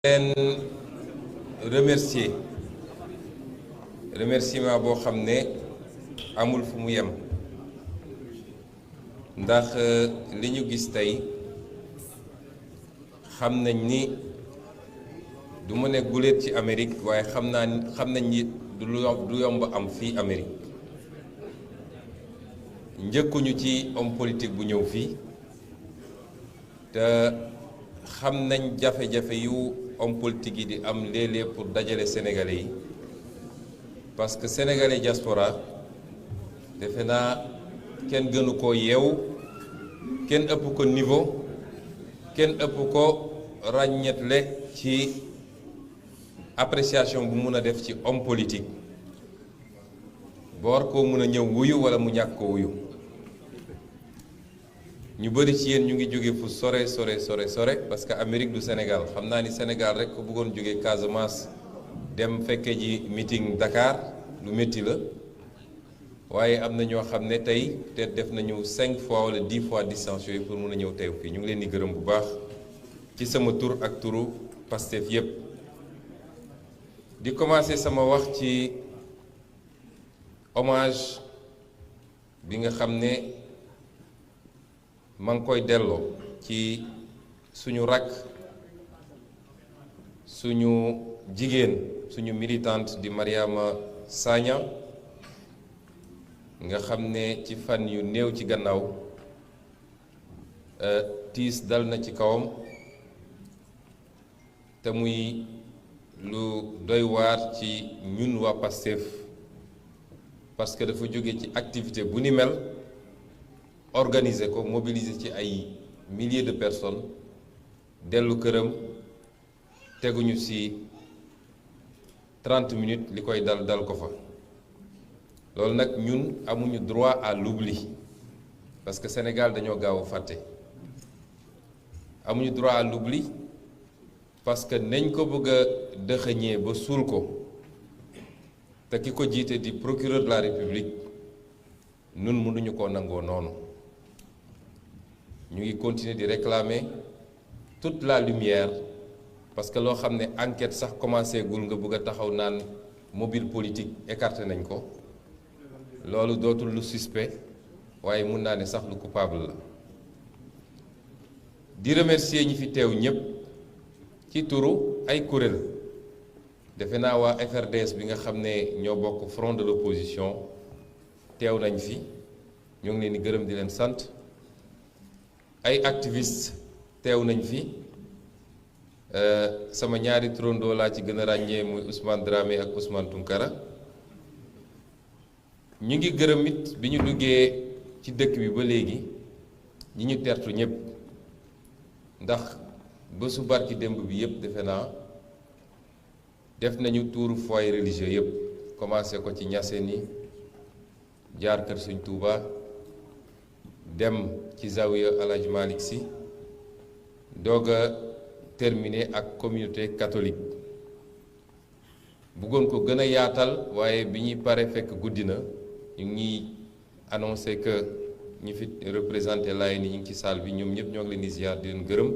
leen remerciement boo xam ne amul fu mu yem ndax li ñu gis tey xam nañ ni du ma ne guléet ci Amérique waaye xam nañ ni du yomb am fii Amérique njëkkuñu ci homme politique bu ñëw fii te xam nañ jafe-jafe yu homme politique yi di am léeg-léeg pour dajale sénégalais yi parce que sénégalais diaspora defe naa kenn gënu ko yeewu kenn ëpp ko niveau kenn ëpp ko ràññetle ci appréciation bu mun a def ci homme politique ba war koo mun a ñëw wuyu wala mu ñàkk ko wuyu ñu bëri ci yéen ñu ngi jóge fu sore parce que Amérique du Sénégal xam naa ni Sénégal rek ko bëggoon jóge Casamance dem fekke ji meeting Dakar lu métti la waaye am na ñoo xam ne tey te def nañu 5 fois wala 10 fois distance yooyu pour mun a ñëw teew fii ñu ngi leen di gërëm bu baax ci sama tur ak turu Pastef yépp di commencer sama wax ci hommage bi nga xam ne maa ngi koy delloo ci suñu rakk suñu jigéen suñu militante di Mariama Sagna nga xam ne ci fan yu néew ci gannaaw tiis dal na ci kawam te muy lu doy waar ci ñun waa Pastef parce que dafa jóge ci activité bu ni mel organiser ko mobiliser ci ay milliers de personnes dellu këram teguñu ci 30 minutes li koy dal ko fa loolu nag ñun amuñu droit à l'oubli parce que Sénégal dañoo gaaw a fàtte amuñu droit à l'oubli parce que nañ ko bëgg a dëxëñee ba suul ko te ki ko jiite di procureur de la République nun mënuñu koo nangoo noonu ñu ngi continuer di réclamer toute la lumière parce que loo xam ne enquête sax commencé gul nga bëgg a taxaw naan mobile politique écarté nañ ko loolu dootul lu suspect waaye mun naa ne sax lu coupable la di remercier ñi fi teew ñépp ci turu ay kuréel defe naa waa FRDS bi nga xam ne ñoo bokk front de l'opposition teew nañ fi ñoo ngi leen di gërëm di leen sant ay activistes teew nañ fi sama ñaari turandoo laa ci gën a ràññee muy Ousmane Dramé ak Ousmane Tounkara ñu ngi gërëm it bi ñu duggee ci dëkk bi ba léegi ñi ñu tertu ñépp ndax bésu barki démb bi yépp defe naa def nañu tuuru foyer religieux yépp commencé ko ci Ñaseen yi jaar kër Sëñ Tuuba dem ci Zawiya El Hadj Malick Sy doog a terminé ak communauté catholique bëggoon ko gën a yaatal waaye bi ñuy pare fekk guddi na ñu ngi annoncé que ñi fi représenté laay ni ñu ngi ci salle bi ñoom ñëpp ñoo ngi leen di ziar di leen gërëm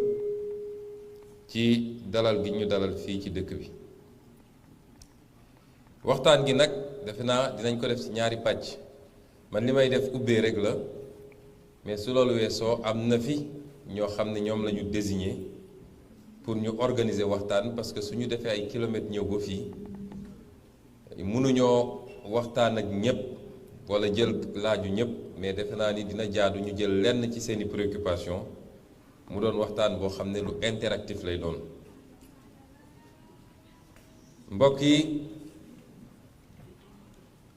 ci dalal gi ñu dalal fii ci dëkk bi waxtaan gi nag defe naa dinañ ko def ci ñaari pàcc man li may def ubbee rek la mais su loolu weesoo am na fi ñoo xam ne ñoom la ñu désigné pour ñu organiser waxtaan parce que su ñu defee ay kilomètres ñëw ba fii mënuñoo waxtaan ak ñëpp wala jël laaju ñëpp mais defe naa ni dina jaadu ñu jël lenn ci seeni préoccupation mu doon waxtaan boo xam ne lu interactif lay doon mbokk yi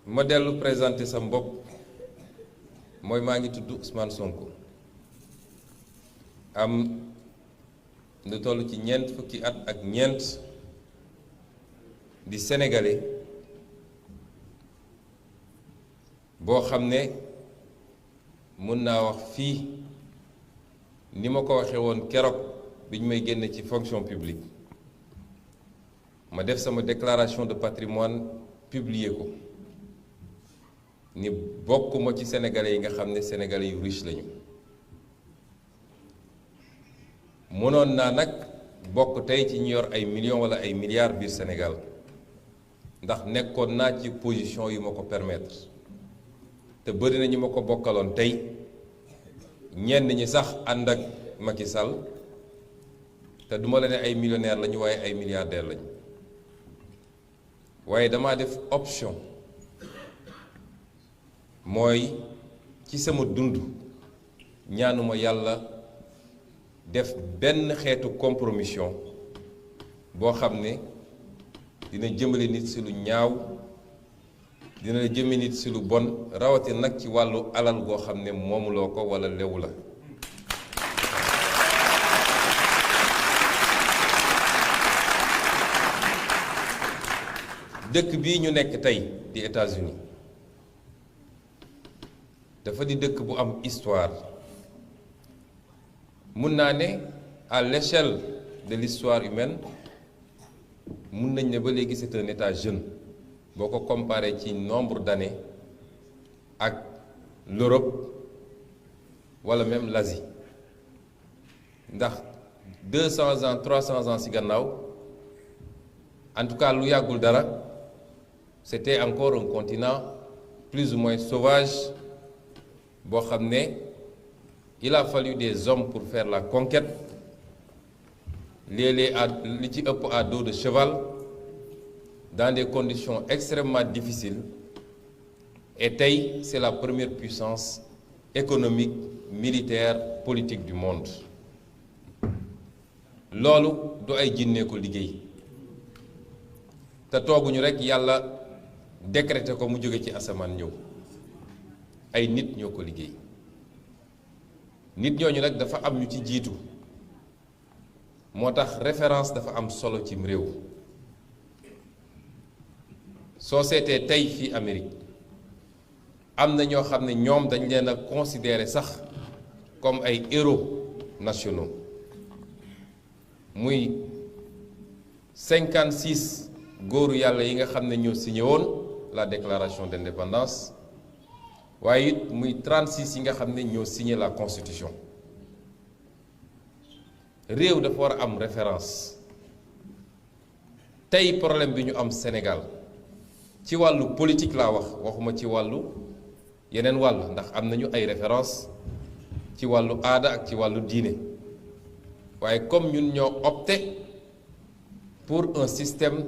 ma dellu présenter sa bopp mooy maa ngi tudd Ousmane Sonko am lu toll ci ñeent fukki at ak ñeent di sénégalais boo xam ne mën naa wax fii ni ma ko waxee woon keroog bi ñu may génne ci fonction publique ma def sama déclaration de patrimoine publier ko ni bokkuma ci sénégalais yi nga xam ne sénégalais yu riche lañu mënoon naa nag bokk tey ci ñu yor ay millions wala ay milliards biir Sénégal ndax nekkoon naa ci position yu ma ko permettre te bëri na ñu ma ko bokkaloon tey ñenn ñi sax ànd ak Macky Sall te duma la ne ay millionnaires lañu waaye ay milliardaires lañu waaye dama def option mooy ci sama dund ñaanuma yàlla def benn xeetu compromission boo xam ne dina jëmale nit ci lu ñaaw dina jëme nit ci lu bon rawatina nag ci wàllu alal goo xam ne moomuloo ko walla lewu la dëkk bii ñu nekk tey di États-Unis dafa di dëkk bu am histoire mun naa ne à l'échelle de l'histoire humaine mun nañ ne ba léegi c'est un État jeune boo ko comparé ci nombre d'années ak l'Europe wala même l'Asie ndax 200 ans 300 ans ci gannaaw en tout cas lu yàggul dara c'était encore un continent plus ou moins sauvage boo xam ne il a fallu des hommes pour faire la conquête léeg-léeg li ci ëpp à dos de cheval dans des conditions extrêmement difficiles et tey c'est la première puissance économique militaire politique du monde loolu du ay jinne ko liggéey te tooguñu rekk yàlla décrété ko mu jóge ci asamaan ñëw ay nit ñoo ko liggéey nit ñooñu nag dafa am ñu ci jiitu moo tax référence dafa am solo cim réew soo seetee tey fii Amérique am na ñoo xam ne ñoom dañ leen a considérer sax comme ay héros nationaux muy 56 góoru yàlla yi nga xam ne ñoo signé woon la déclaration d'indépendance waaye it muy 36 yi nga xam ne ñoo signé la constitution réew dafa war a am référence tey problème bi ñu am Sénégal ci wàllu politique laa waxuma ci wàllu yeneen wàll ndax am nañu ay référence ci wàllu aada ak ci wàllu diine waaye comme ñun ñoo opté pour un système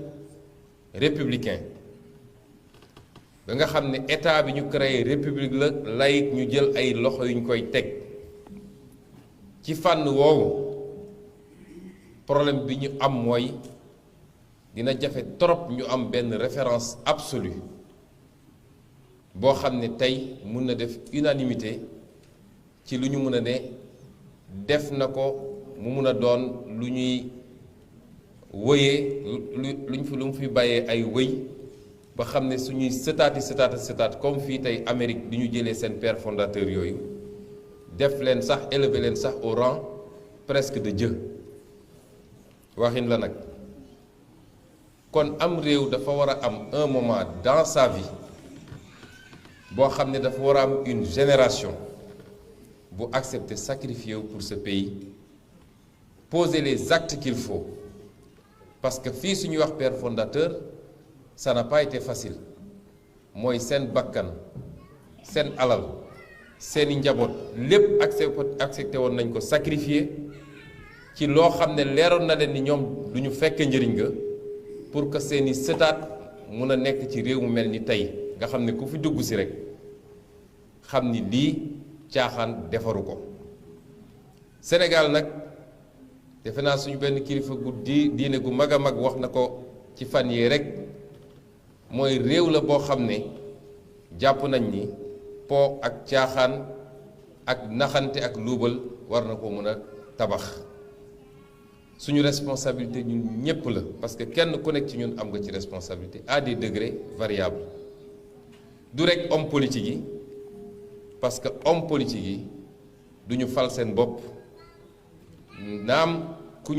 républicain ba nga xam ne état bi ñu créé république la laïque ñu jël ay loxo yu ñu koy teg ci fànn woowu problème bi ñu am mooy dina jafe trop ñu am benn référence absolue boo xam ne tey mun na def unanimité ci lu ñu mën a ne def na ko mu mun a doon lu ñuy wëyee lu mu fi bàyyee ay wëy ba xam ne suñuy sëtaat comme fii tey Amérique di ñu jëlee seen père fondateur yooyu def leen sax élever leen sax au rang presque de Dieu waxin la nag kon am réew dafa war a am un moment dans sa vie boo xam ne dafa war a am une génération bu accepter sacrifier pour ce pays poser les actes qu'il faut parce que fii suñuy wax père fondateur ça n'a pas été facile mooy seen bakkan seen alal seeni njaboot lépp accepté woon nañ ko sacrifier ci loo xam ne leeroon na leen ni ñoom du ñu fekk njëriñ nga pour que seeni sëtaat mun a nekk ci réew mu mel ni tey nga xam ne ku fi dugg si rek xam ni lii caaxaan defaru ko Sénégal nag defe naa suñu benn kilifa gu diine gu mag a mag wax na ko ci fan yii rek mooy réew la boo xam ne jàpp nañ ni po ak caaxaan ak naxante ak luubal war na ko mën a tabax suñu responsabilité ñun ñépp la parce que kenn ku nekk ci ñun am nga ci responsabilité à des degrés variables du rek homme politique yi parce que homme politique yi du ñu fal seen bopp naam ku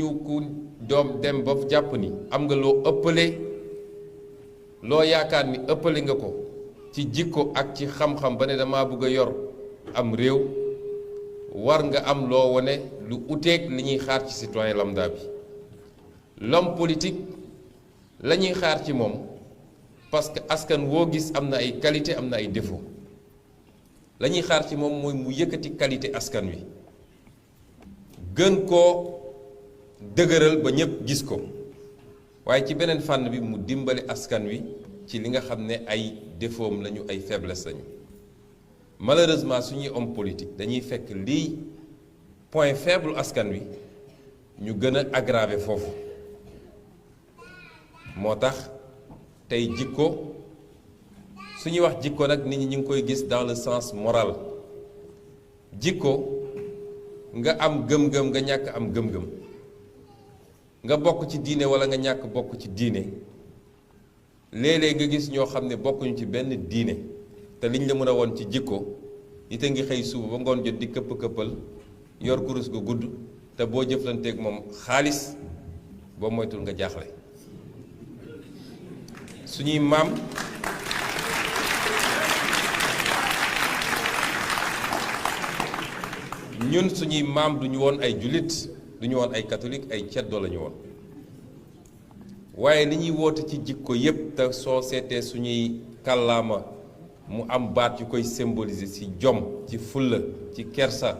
doom dem ba jàpp ni am nga loo ëppale loo yaakaar ni ëppale nga ko ci jikko ak ci xam-xam ba ne dama bëgg a yor am réew war nga am loo wone lu uteeg li ñuy xaar ci citoyen lambda bi l'homme politique la ñuy xaar ci moom parce que askan woo gis am na ay qualité am na ay défaut la ñuy xaar ci moom mooy mu yëkkati qualité askan wi gën koo dëgëral ba ñépp gis ko waaye ci beneen fànn bi mu dimbali askan wi ci li nga xam ne ay défaut am lañu ay faiblesse lañu malheureusement suñuy homme politique dañuy fekk lii point faible askan wi ñu gën a aggraver foofu moo tax tey jikko su ñuy wax jikko nag nit ñi ñu ngi koy gis dans le sens moral jikko nga am gëm-gëm nga ñàkk am gëm-gëm nga bokk ci diine wala nga ñàkk bokk ci diine léeg-léeg nga gis ñoo xam ne bokkuñu ci benn diine te liñ la mën a woon ci jikko nit a ngi xëy suba ba ngoon jot di këpp-këppal yor kurus gu gudd te boo jëflanteeg moom xaalis boo moytul nga jaaxle suñuy maam ñun suñuy maam duñu woon ay jullit duñu woon ay catholique ay ceddo lañu woon waaye li ñuy woote ci jikko yépp te soo seetee suñuy kàllaama mu am baat yu koy symboliser ci jom ci fulla ci kersa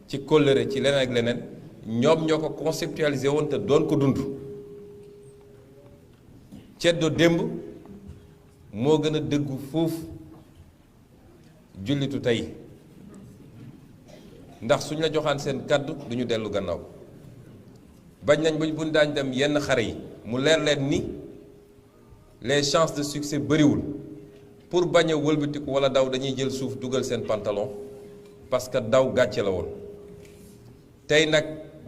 ci kóllëre ci leneen ak leneen ñoom ñoo ko conceptualiser woon te doon ko dund ceddo démb moo gën a dëggu foofu jullitu tey ndax suñ la joxaan seen kàddu duñu dellu gannaaw bañ nañ buñ daañ dem yenn xare yi mu leer leen ni les chances de succès bariwul pour bañ a wëlbatiku wala daw dañuy jël suuf dugal seen pantalon parce que daw gàcce la woon tey nag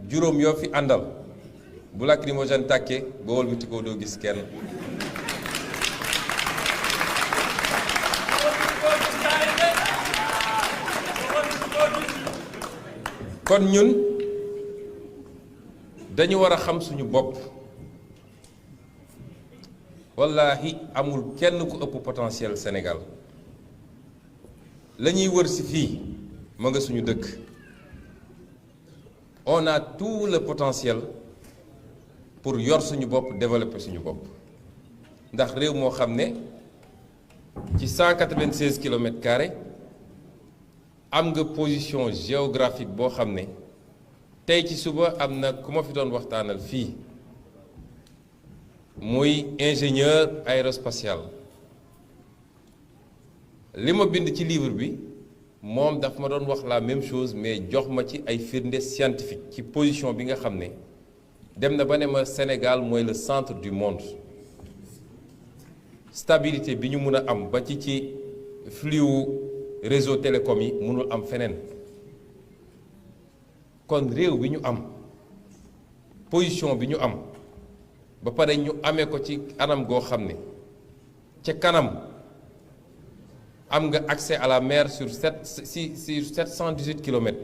juróom yoo fi àndal bu lacrymogène tàkkee ba wëlbatikoo doo gis kenn kon ñun dañu war a xam suñu bopp wallaahi amul kenn ku ëpp potentiel Sénégal la ñuy wër si fii ma nga suñu dëkk on a tout le potentiel pour yor suñu bopp développer suñu bopp ndax réew moo xam ne ci 196 kilomètres carrés am nga position géographique boo xam ne tey ci suba am na ku ma fi doon waxtaanal fii muy ingénieur aérospatial li ma bind ci livre bi moom daf ma doon wax la même chose mais jox ma ci ay firnde scientifique ci position bi nga xam ne dem na ba ne ma Sénégal mooy le centre du monde stabilité bi ñu mun a am ba ci flux réseau télécom yi mënul am feneen kon réew bi ñu am position bi ñu am ba pare ñu amee ko ci anam goo xam ne ca kanam am nga accès à la mer sur 718 kilomètres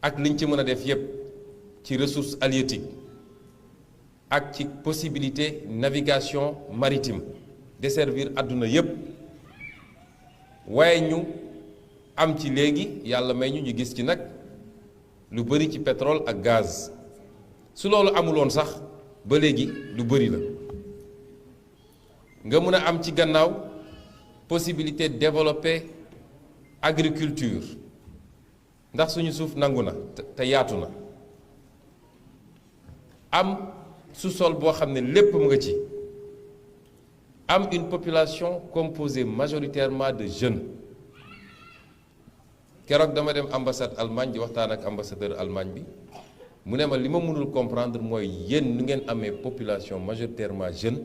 ak liñ ci mën a def yépp ci ressources halieutiques ak ci possibilité navigation maritime desservir àdduna yépp waaye ñu am ci léegi yàlla may ñu gis ci nag lu bari ci pétrole ak gaz su loolu amuloon sax ba léegi lu bari la nga mën a am ci gannaaw possibilité de développer agriculture ndax suñu suuf nangu na te yaatu na am sous-sol boo xam ne lépp mu nga ci am une population composée majoritairement de jeunes keroog dama dem ambassade Allemagne di waxtaan ak ambassadeur Allemagne bi mu ne ma li ma mënul comprendre mooy yéen nu ngeen amee population majoritairement jeune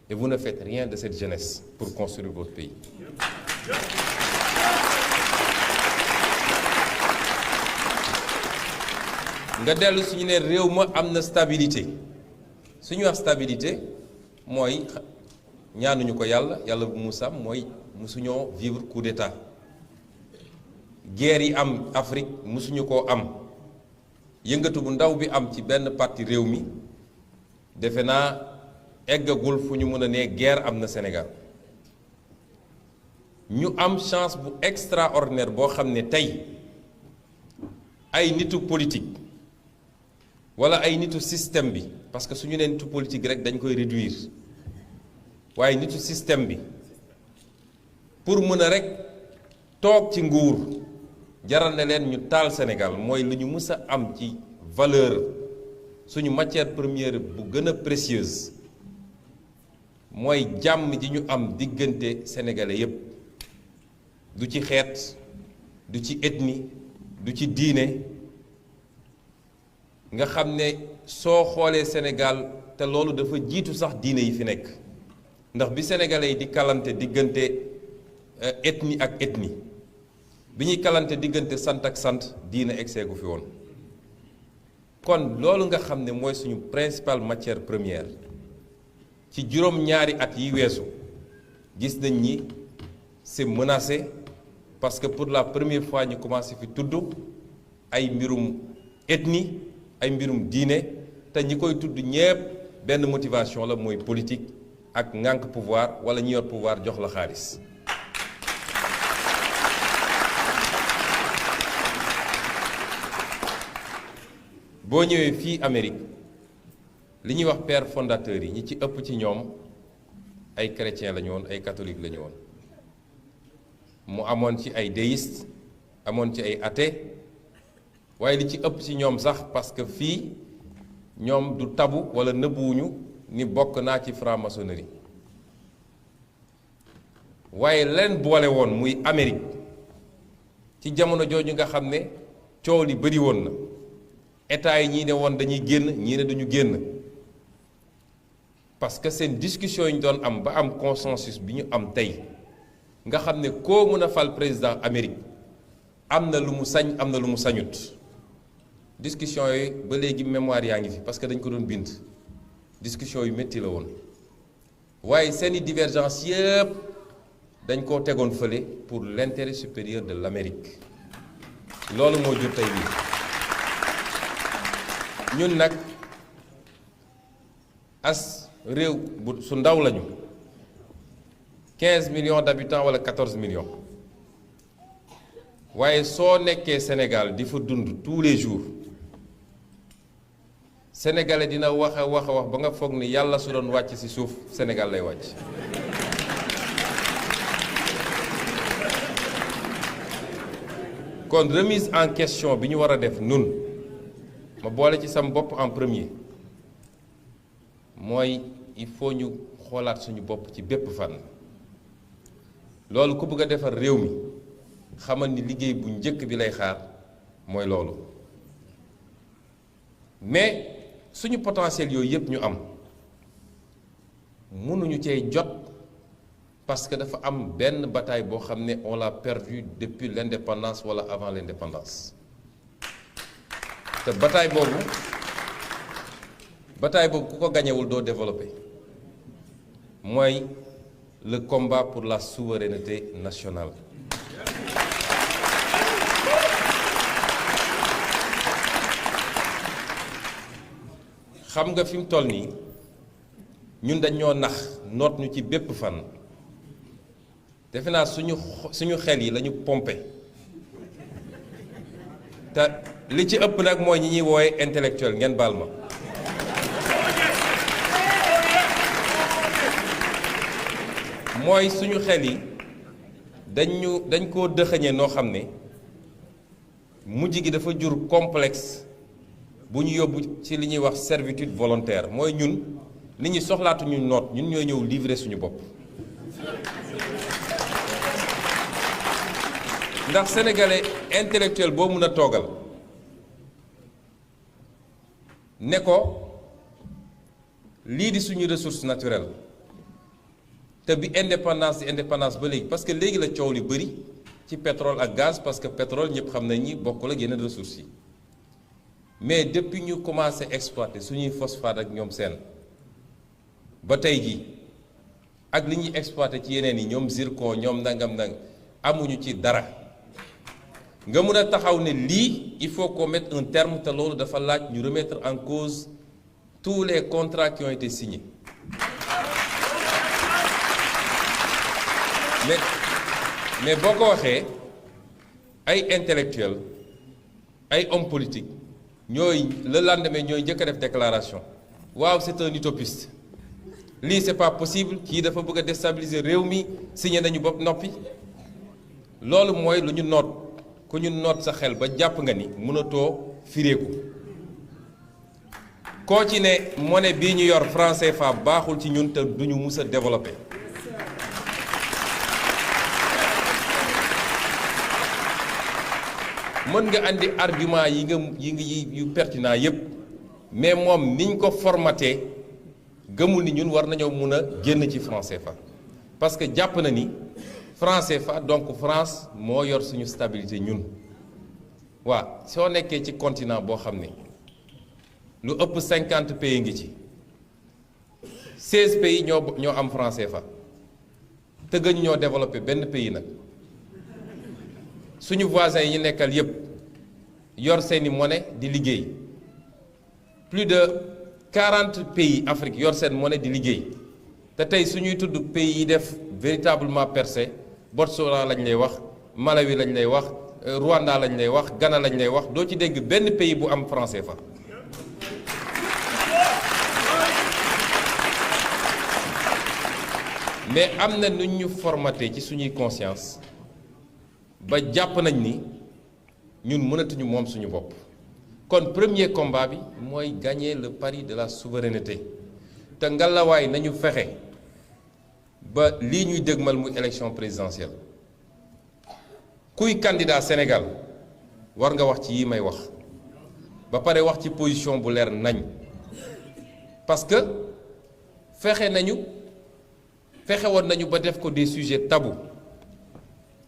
et vous ne faites rien de cette jeunesse pour construire votre pays. nga dellu suñu ne réew ma am na stabilité suñu wax stabilité mooy ñaanuñu ko yàlla bu mu sàmm mooy musuñoo vivre coup d'état guerre yi am Afrique musuñu koo am yëngatu bu ndaw bi am ci benn parti réew mi defe naa eggagul fu ñu mën a ne guerre am na Sénégal ñu am chance bu extraordinaire boo xam ne tey ay nitu politique wala ay nitu système bi parce que suñu nee nitu politique rek dañ koy réduire waaye nitu système bi pour mën a rek toog ci nguur jaral na leen ñu taal Sénégal mooy lu ñu mës a am ci valeur suñu matière première bu gën a précieuse mooy jàmm ji ñu am diggante sénégalais yépp du ci xeet du ci ethnie du ci diine nga xam ne soo xoolee Sénégal te loolu dafa jiitu sax diine yi fi nekk ndax bi sénégalais yi di kalante diggante ethnie ak ethnie bi ñuy kalante diggante sant ak sant diine egseegu fi woon kon loolu nga xam ne mooy suñu principale matière première ci juróom-ñaari at yi weesu gis nañ ni c'est menacé parce que pour la première fois ñu commencé fi tudd ay mbirum ethnie ay mbirum diine te ñi koy tudd ñépp benn motivation la mooy politique ak ŋànk pouvoir wala ñi yor pouvoir jox la xaalis boo ñëwee fii Amérique li ñuy wax père fondateur yi ñi ci ëpp ci ñoom ay chrétien la ñu woon ay catholique la ñu woon mu amoon ci ay déiste amoon ci ay athée waaye li ci ëpp ci ñoom sax parce que fii ñoom du tabu wala nëbbuwuñu ni bokk naa ci franc-maçonnerie waaye leen boole woon muy Amérique ci jamono jooju nga xam ne coow li bari woon na état yi ñii ne woon dañuy génn ñii ne duñu génn parce que seen discussion yi ñu doon am ba am consensus bi ñu am tey nga xam ne koo mën a fal président Amérique am na lu mu sañ am na lu mu sañut discussion yi ba léegi mémoire yaa ngi fi parce que dañ ko doon bind discussion yu métti la woon waaye seeni divergence yëpp dañ koo tegoon fële pour l'intérêt supérieur de l'Amérique loolu moo jur tey lii ñun nag as réew bu su ndaw lañu 15 millions d'habitants wala 14 millions waaye soo nekkee Sénégal di fa dund tous les jours sénégalais dina wax a wax a wax ba nga foog ni yàlla su doon wàcc ci suuf Sénégal lay wàcc kon remise en question bi ñu war a def nun ma boole ci sam bopp en premier mooy il faut ñu xoolaat suñu bopp ci bépp fànn loolu ku bëgg a defar réew mi xamal ni liggéey bu njëkk bi lay xaar mooy loolu mais suñu potentiel yooyu yëpp ñu am mënuñu cee jot parce que dafa am benn bataille boo xam ne on l'a perdu depuis l'indépendance wala avant l'indépendance te bataille boobu ku ko gañewul doo développer mooy le combat pour la souveraineté nationale xam nga fi mu toll nii ñun dañoo nax noot ñu ci bépp fan defe naa suñu xel yi lañu pompé te li ci ëpp nag mooy ñi ñuy woowe intellectuel ngeen baal ma mooy suñu xel yi dañ koo dëxëñee noo xam ne mujj gi dafa jur complexe bu ñu yóbbu ci li ñuy wax servitude volontaire mooy ñun nit ñi soxlaatu ñu noot ñun ñooy ñëw livrer suñu bopp ndax sénégalais intellectuel boo mën a toogal ne ko lii di suñu ressource naturelle te bi indépendance ba léegi parce que léegi la coow li bëri ci pétrole ak gaz parce que pétrole ñëpp xam nañ ni bokkul ak yeneen ressources yi mais depuis ñu commencé exploiter suñuy phosphate ak ñoom seen ba tey ji ak li ñuy exploiter ci yeneen yi ñoom zircon ñoom nangam amuñu ci dara nga mun a taxaw ne lii il faut qu'on mette un terme te loolu dafa laaj ñu remettre en cause tous les contrats qui ont été signés mais boo ko waxee ay intellectuels ay hommes politiques ñooy le lendemain ñooy njëkk a def déclaration waaw c'est un utopiste lii c'est pas possible kii dafa bëgg a déstabiliser réew mi signé nañu bopp noppi loolu mooy lu ñu noot ku ñu noot sa xel ba jàpp nga ni mënatoo fireeku koo ci ne monnaie bii ñu yor franc CFA baaxul ci ñun te duñu mus a développé mën nga andi argument yu pertinent yépp mais moom niñ ko formaté gëmul ni ñun war nañoo mun a génn ci franc CFA parce que jàpp na ni franc CFA donc France moo yor suñu stabilité ñun waa soo nekkee ci continent boo xam ne lu ëpp 50 pays ngi ci 16 pays ñoo am franc CFA te gëñ ñoo développé benn pays nag suñu voisins yi ñu nekkal yépp yor seeni monnaie di liggéey plus de 40 pays Afrique yor seen monnaie di liggéey te tey suñuy tudd pays yi def véritablement percé Botswana lañ lay wax Malawi lañ lay wax Rwanda lañ lay wax Ghana lañ lay wax doo ci dégg benn pays bu am franc CFA mais am na nu ñu formaté ci suñuy conscience ba jàpp nañ ni ñun mënatuñu moom suñu bopp kon premier combat bi mooy gagner le pari de la souveraineté te ngalawaay nañu fexe ba lii ñuy dégmal muy élection présidentielle kuy candidat Sénégal war nga wax ci yi may wax ba pare wax ci position bu leer nañ parce que fexe woon nañu ba def ko des sujets tabous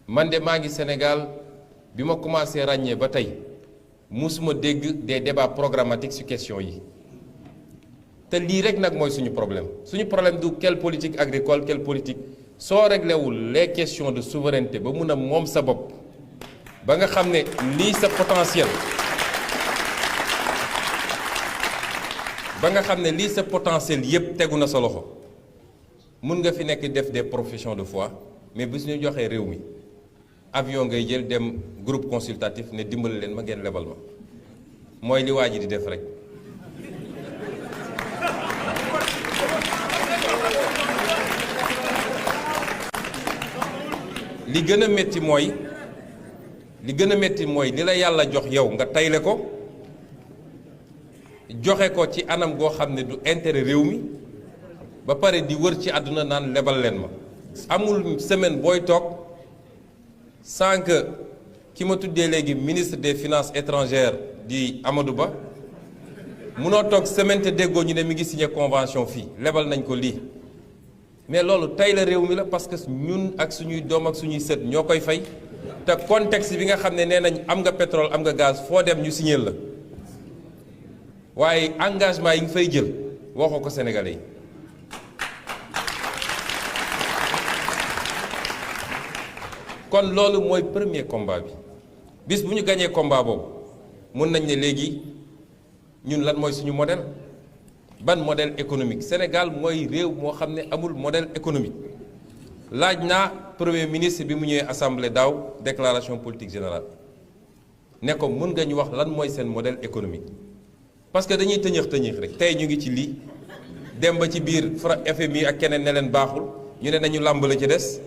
man de maa ngi Sénégal bi ma commencé ràññee ba tey musuma dégg des débats programmatiques sur question yi te lii rek nag mooy suñu problème du quelle politique agricole quelle politique soo réglé wul les questions de souveraineté ba mun a moom sa bopp ba nga xam ne lii sa potentiel yépp tegu na sa loxo mun nga fi nekk def des professions de foi mais bis ñu joxee réew mi avion ngay jël dem groupe consultatif ne dimbali leen ma ngeen lebal ma mooy li waa ji di def rek li gën a métti mooy li la yàlla jox yow nga tayle ko joxe ko ci anam goo xam ne du intérêt réew mi ba pare di wër ci àdduna naan lebal leen ma amul semaine booy toog sans que ki ma tuddee léegi ministre des finances étrangères di Amadou Ba munoo toog semaine te déggoo ñu ne mi ngi signé convention fii lebal nañ ko lii mais loolu tey la réew mi la parce que ñun ak suñuy doom ak suñuy sët ñoo koy fay te contexte bi nga xam ne nee nañ am nga pétrole am nga gaz foo dem ñu signé la waaye engagement yi nga fay jël waxoo ko Sénégalais yi kon loolu mooy premier combat bi bis bu ñu gañee combat boobu mun nañ ne léegi ñun lan mooy suñu modèle ban modèle économique Sénégal mooy réew moo xam ne amul modèle économique laaj naa premier ministre bi mu ñëwee assemblée daaw déclaration politique générale ne ko mun nga ñu wax lan mooy seen modèle économique parce que dañuy tëñëx rek tey ñu ngi ci lii dem ba ci biir FMI ak keneen ne leen baaxul ñu ne nañu làmb la ci des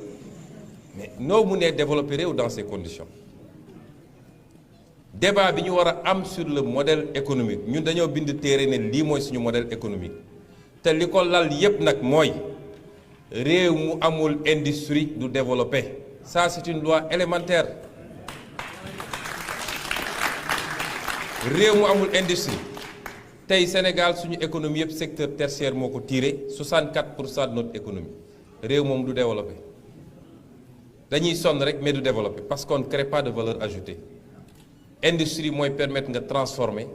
mais noo mënee développer réew dans ces conditions débat bi ñu war a am sur le modèle économique ñun dañoo bind téere ne lii mooy suñu modèle économique te li ko lal yépp nag mooy réew mu amul industrie du développé ça c'est une loi élémentaire réew mu amul industrie tey Sénégal suñu économie yépp secteur tertiaire moo ko tiré 64% de notre économie réew moom du développé dañuy sonn rek mais du développé parce qu'on ne crée pas de valeur ajoutée industrie mooy permettre nga transformer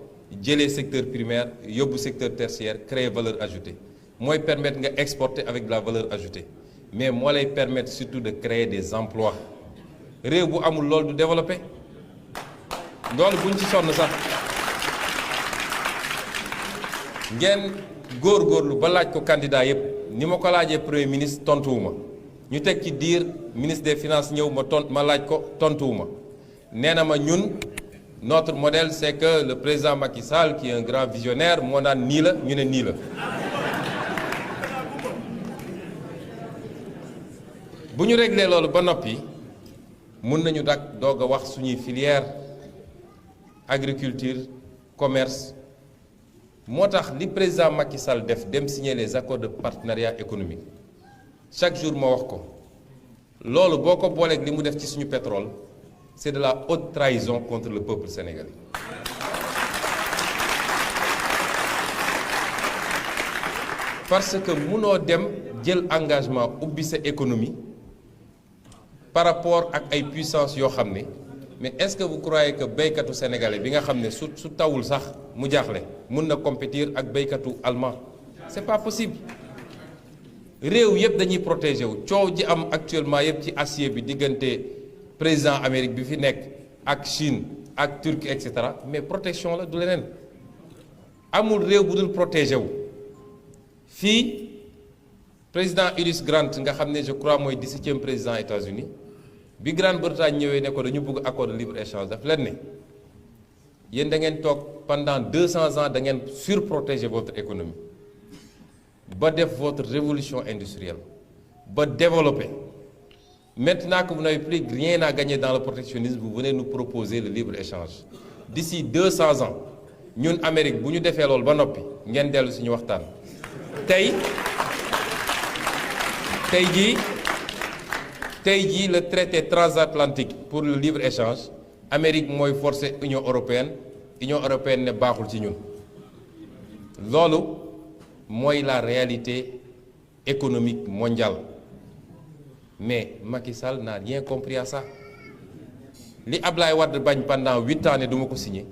jëlee secteur primaire yóbbu secteur tertiaire créer valeur ajoutée mooy permettre nga exporter avec de la valeur ajoutée mais moo lay permettre surtout de créer des emplois réew bu amul loolu du développé loolu buñ ci sonn sax ngeen góorgóorlu ba laaj ko candidat yépp ni ma ko laajee premier ministre tontuwuma ñu teg ci diir ministre des finances ñëw ma laaj ko tontuwuma nee na ma ñun notre modèle c'est que le président Macky Sall qui est un grand visionnaire moo naan nii la ñu ne nii la bu ñu réglé loolu ba noppi mun nañu dak doog a wax suñuy filière agriculture commerce moo tax li président Macky Sall def dem signer les accords de partenariat économique chaque jour ma wax ko loolu boo ko booleeg li mu def ci suñu pétrole c'est de la haute trahison contre le peuple sénégalais. Parce que munoo dem jël engagement ubbi sa économie par rapport ak ay puissance yoo xam ne mais est-ce que vous croyez que béykatu sénégalais bi nga xam ne su tawul sax mu jaaxle mun na compétir ak béykatu allemand c'est pas possible. réew yëpp dañuy protéger wu coow ji am actuellement yëpp ci acier bi diggante président Amérique bi fi nekk ak Chine ak Turquie et cetera mais protection la du leneen amul réew bu dul protéger wu fii président Ulysse Grant nga xam ne je crois mooy 17e président États-Unis bi Grande-Bretagne ñëwee ne ko dañu bëgg accord de libre-échange daf leen ne yéen da ngeen toog pendant 200 ans da ngeen surprotéger votre économie ba def votre révolution industrielle ba développer. Maintenant que vous n'avez plus rien à gagner dans le protectionnisme, vous venez nous proposer le libre-échange. D'ici 200 ans, ñun Amérique bu ñu defee loolu ba noppi ngeen dellu suñu waxtaan. tey jii le traité transatlantique pour le libre-échange Amérique mooy forcer Union européenne ne baaxul ci ñun. loolu mooy la réalité économique mondiale. Mais Macky Sall n'a rien compris à ça li Ablaye Wade bañ pendant 8 ans ne du ma ko signé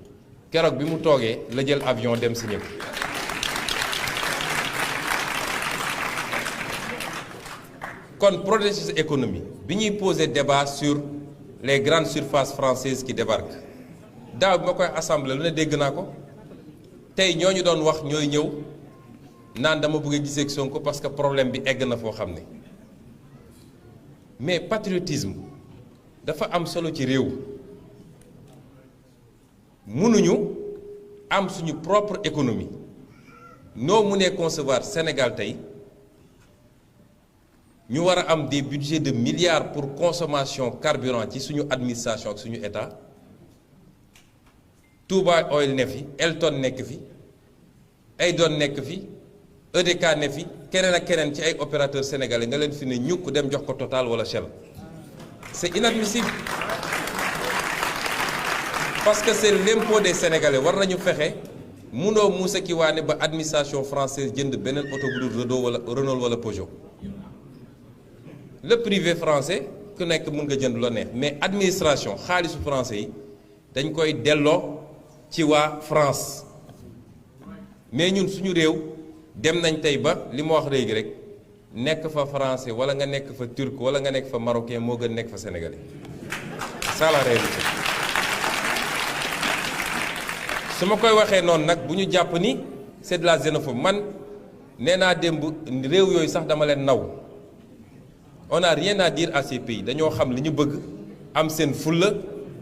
keroog bi mu toogee la jël avion dem signé ko kon protéger sa économie bi ñuy poser débat sur les grandes surfaces françaises qui débarquent daaw bi ma koy assemblée lu ne dégg naa ko tey ñooñu doon wax ñooy ñëw naan dama bëgg a gisee ak Sonko parce que problème bi egg na foo xam ne. Mais patriotisme dafa am solo ci réew mënuñu am suñu propre économie noo mënee concevoir Sénégal tey ñu war a am des budgets de milliards pour consommation carburant ci suñu administration ak suñu état Touba Oil ne fi Elton nekk fi Aydon nekk fi EDK ne fi keneen ak keneen ci ay opérateurs sénégalais nga leen fi ne ñukk dem jox ko Total wala Shell c'est inadmissible parce que c'est l'impôt des sénégalais war nañu fexe munoo muusa ki waane ba administration française jënd beneen oto bu dul Renault wala Peugeot le privé français ku nekk mun nga jënd loo neex mais administration xaalisu français yi dañ koy delloo ci waa France mais ñun suñu réew dem nañ tey ba li ma wax léegi rek nekk fa français wala nga nekk fa turc wala nga nekk fa marocain moo gën nekk fa sénégalais ça la réalité su ma koy waxee noonu nag bu ñu jàpp ni c'est de la xénophobie man nee naa démb réew yooyu sax dama leen naw on n'a rien à dire à ces pays dañoo xam li ñu bëgg am seen fulla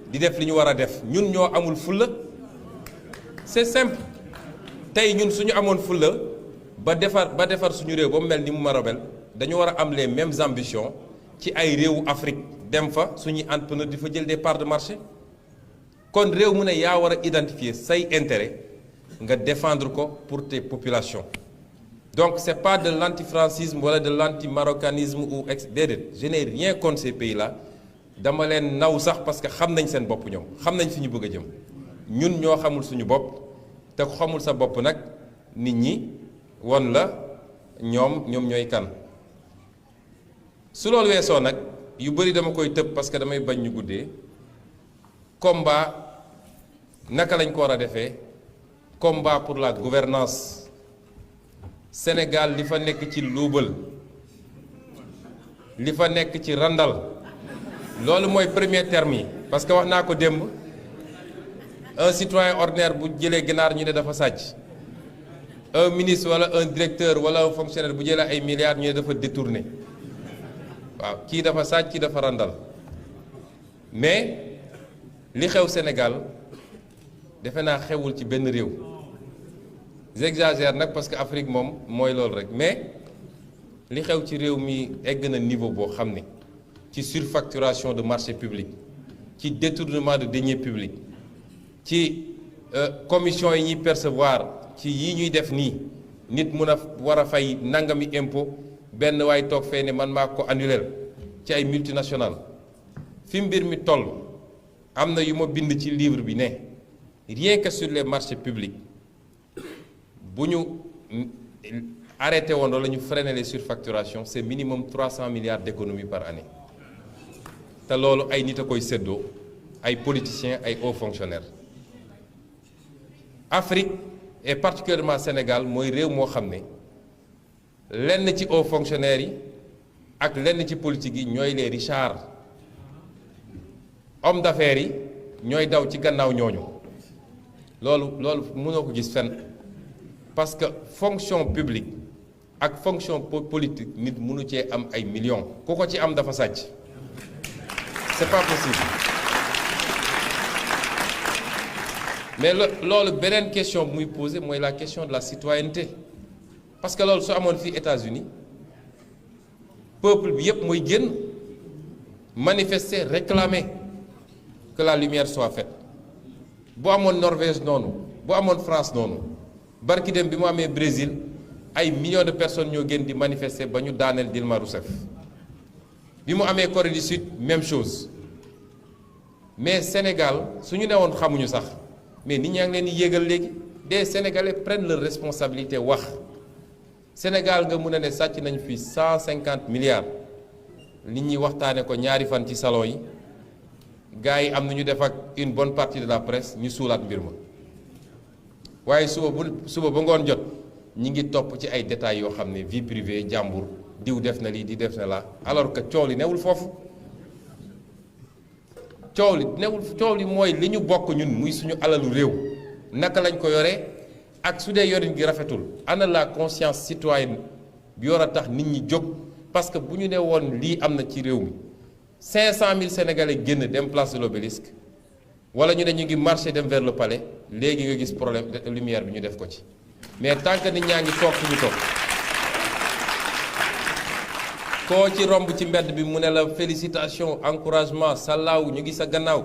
di def li ñu war a def ñun ñoo amul fulla c'est simple tey ñun suñu amoon fulla ba defar suñu réew ba mu mel ni mu marabel dañu war a am les mêmes ambitions ci ay réewu Afrique dem fa suñuy entrepreneur di fa jël des parts de marché kon réew mu ne yaa war a identifier say intérêt nga défendre ko pour tes populations donc c'est pas de l'antifrancisme wala de l'antimarocanisme ou déedéet je n'ai rien contre ces pays là dama leen naw sax parce que xam nañ seen bopp ñoom xam nañ fi ñu bëgg a jëm ñun ñoo xamul suñu bopp te ku xamul sa bopp nag nit ñi won la ñoom ñooy kan su loolu weesoo nag yu bari dama koy tëb parce que damay bañ ñu guddee combat naka lañ ko war a defee combat pour la gouvernance Sénégal li fa nekk ci luubal li fa nekk ci randal loolu mooy premier terme yi parce que wax naa ko démb un citoyen ordinaire bu jëlee ginaar ñu ne dafa sàcc un ministre wala un directeur wala un fonctionnaire bu jëlee ay milliards ñu ne dafa détourné waaw kii dafa sàcc kii dafa randal mais li xew Sénégal defe naa xewul ci benn réew. J'exagère nag parce que Afrique moom mooy loolu rek, mais li xew ci réew mi egg na niveau boo xam ne ci surfacturation de marché public, ci détournement de deniers publics, ci commission yi ñuy percevoir ci yi ñuy def nii nit mun a war a fay nangami impôt benn waay toog fee ne man maa ko annuleel ci ay multinationales. fi mbir mi toll am na yu ma bind ci livre bi ne rien que sur les marchés publics bu ñu arrêté woon wala ñu freiner les surfacturations, c'est minimum 300 milliards d'économies par année te loolu ay nit a koy séddoo, ay politiciens, ay hauts fonctionnaires. Afrique et particulièrement Sénégal mooy réew moo xam ne lenn ci hauts fonctionnaires yi ak lenn ci politique yi ñooy les richards, hommes d'affaires yi ñooy daw ci gannaaw ñooñu. loolu mënoo ko gis fenn parce que fonction publique ak fonction politique nit mënu cee am ay millions ku ko ci am dafa sàcc. C'est pas possible. Mais loolu beneen question bu muy posé mooy la question de la citoyenneté parce que loolu su amoon fii États-Unis peuple bi yépp mooy génn manifester, réclamer que la lumière soit faite. bu amoon Norvège noonu bu amoon France noonu barki dem bi mu amee Brésil ay millions de personnes ñoo génn di manifester ba ñu daaneel Dilma Rousseff. bi mu amee Corée du Sud même chose mais Sénégal su ñu newoon xamuñu sax mais nit ñaa ngi leen di yégal léegi. des Sénégalais prennent leur responsabilité wax Sénégal nga mun a ne sàcc nañ fi 150 milliards nit ñi waxtaane ko ñaari fan ci salon yi gars yi am na ñu def ak une bonne partie de la presse ñu suulaat mbir ma waaye suba ba ngoon jot ñi ngi topp ci ay détails yoo xam ne vie privée jàmbur diw def na lii di def na la alors que coow li newul foofu. coow li mooy li ñu bokk ñun muy suñu alalu réew naka lañ ko yoree ak su dee yorin gi rafetul ana la conscience citoyenne bi war a tax nit ñi jóg parce que bu ñu ne woon lii am na ci réew mi 500 000 Sénégalais génn dem place de l'Obélisque wala ñu ne ñu ngi marché dem vers le palais léegi nga gis problème de lumière bi ñu def ko ci mais tant que nit ñaa ngi toog fu ñu toog koo ci romb ci mbedd bi mu ne la félicitation encouragement sallaaw ñu ngi sa gannaaw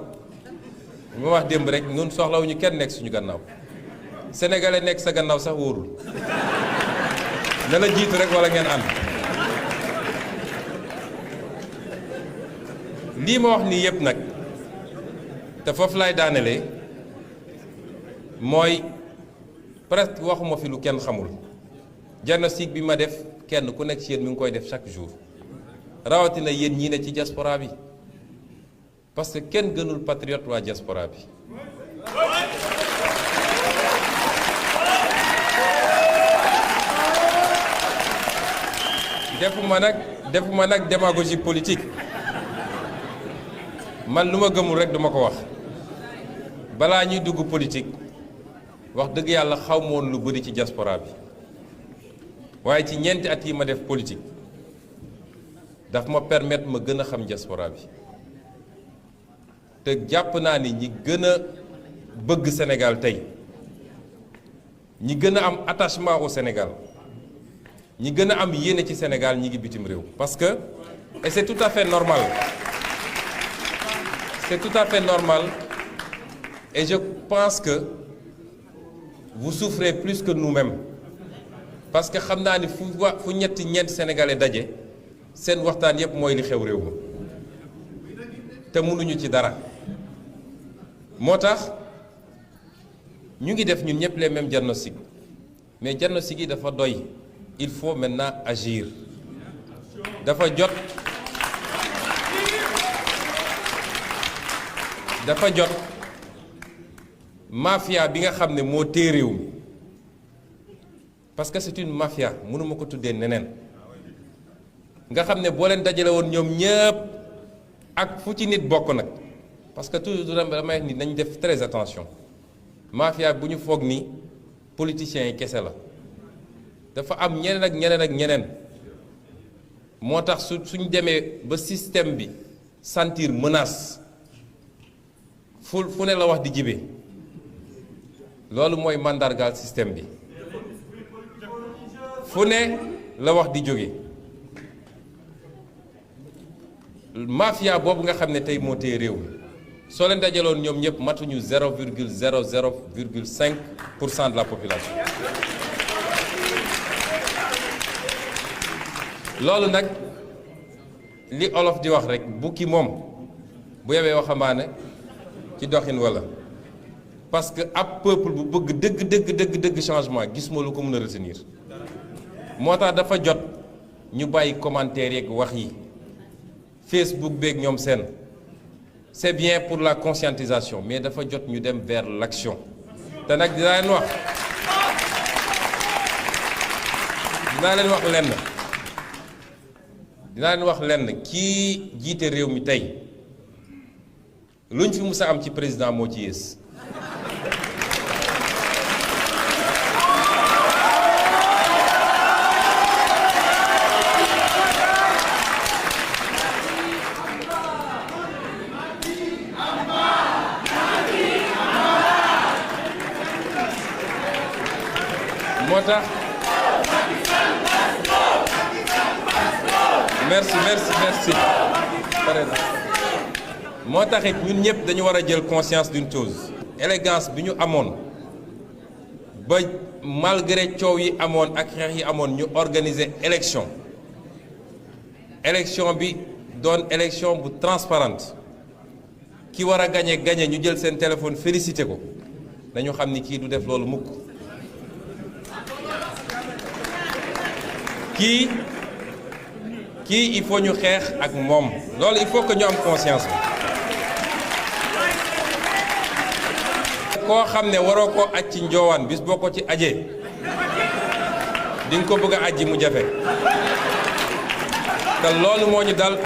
ma wax démb rek ñun soxlawuñu kenn nekk suñu gannaaw sénégalais nekk sa gannaaw sax wóorul na la jiitu rek wala ngeen ànd. lii ma wax nii yépp nag te foofu laay daanelee mooy presque waxuma fi lu kenn xamul diagnostic bi ma def kenn ku nekk ci yéen mi ngi koy def chaque jour rawatina yéen ñii ne ci diaspora bi parce que kenn gënul patriote waa diaspora bi. defuma nag démagogie politique man lu ma gëmul rek duma ko wax balaa ñuy dugg politique wax dëgg yàlla xaw ma woon lu bari ci diaspora bi waaye ci ñeenti at yi ma def politique daf ma permettre ma gën a xam diaspora bi te jàpp naa ni ñi gën a bëgg Sénégal tey ñi gën a am attachement au Sénégal ñi gën a am yéene ci Sénégal ñi ngi bitim réew parce que et c'est tout à fait normal et je pense que vous souffrez plus que nous-mêmes parce que xam naa ni fu ñeenti sénégalais daje seen waxtaan yépp mooy li xew réew ma te mënuñu ci dara moo tax ñu ngi def ñun ñëpp les mêmes diagnostics mais diagnostic yi dafa doy il faut maintenant agir dafa jot mafia bi nga xam ne moo téye réew mi parce que c'est une mafia mënuma ko tuddee neneen nga xam ne boo leen dajale woon ñoom ñëpp ak fu ci nit bokk nag parce que toujours damay ni nañ def très attention mafia bu ñu foog ni politiciens yi kese la dafa am ñeneen ak ñeneen moo tax suñ demee ba système bi sentir menace fu ne la wax di jibe loolu mooy mandargaal système bi fu ne la wax di jóge mafia boobu nga xam ne tey moo téye réew mi soo leen dajaloon ñoom ñëpp matuñu 0,00,5% de la population. loolu nag li olof di wax rek bukki moom bu yebee waxambaane ci doxin walla parce que ab peuple bu bëgg dëgg changement gis ma lu ko mën a retenir moo tax dafa jot ñu bàyyi commentaire yeeg wax yi Facebook beeg ñoom seen c'est bien pour la conscientisation mais dafa jot ñu dem vers l'action te nag dinaa leen wax lenn kii jiite réew mi tey luñ fi musa am ci président moo ci yées moo tax merci moo taxit ñun ñëpp dañu war a jël conscience d'une chose élégance bi ñu amoon ba malgré coow yi amoon ak xeex yi amoon ñu organiser élection bi doon élection bu transparente ki war a gagné ñu jël seen téléphone félicité ko dañu xam ni kii du def loolu mukk kii il faut ñu xeex ak moom loolu il faut que ñu am conscience bi koo xam ne waroo ko aj ci njoowaan bis boo ko ci ajee di nga ko bëgg a ajji mu jafe te loolu moo ñu dal